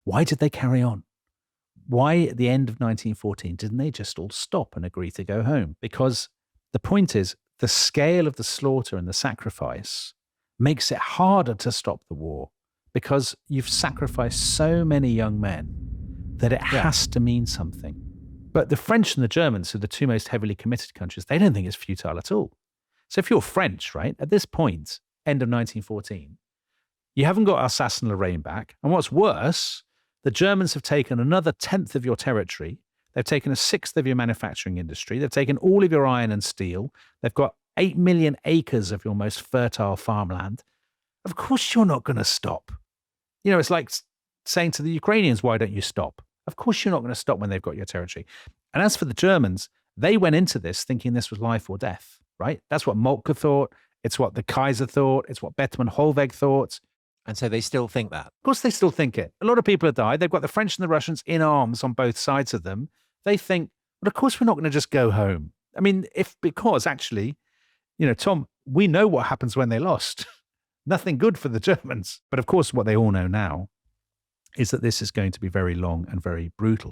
Why did they carry on? Why at the end of 1914 didn't they just all stop and agree to go home? Because the point is, the scale of the slaughter and the sacrifice makes it harder to stop the war because you've sacrificed so many young men that it has to mean something. But the French and the Germans, who are the two most heavily committed countries, they don't think it's futile at all. So if you're French, right, at this point, end of 1914, you haven't got Alsace and Lorraine back. And what's worse, the Germans have taken another 10th of your territory. They've taken a 1/6 of your manufacturing industry. They've taken all of your iron and steel. They've got 8 million acres of your most fertile farmland. Of course you're not going to stop. You know, it's like saying to the Ukrainians, why don't you stop? Of course you're not going to stop when they've got your territory. And as for the Germans, they went into this thinking this was life or death, right? That's what Moltke thought. It's what the Kaiser thought. It's what Bethmann Hollweg thought. And so they still think that. Of course they still think it. A lot of people have died. They've got the French and the Russians in arms on both sides of them. They think, well, of course we're not going to just go home. I mean, because actually, you know, Tom, we know what happens when they lost. Nothing good for the Germans. But of course, what they all know now is that this is going to be very long and very brutal.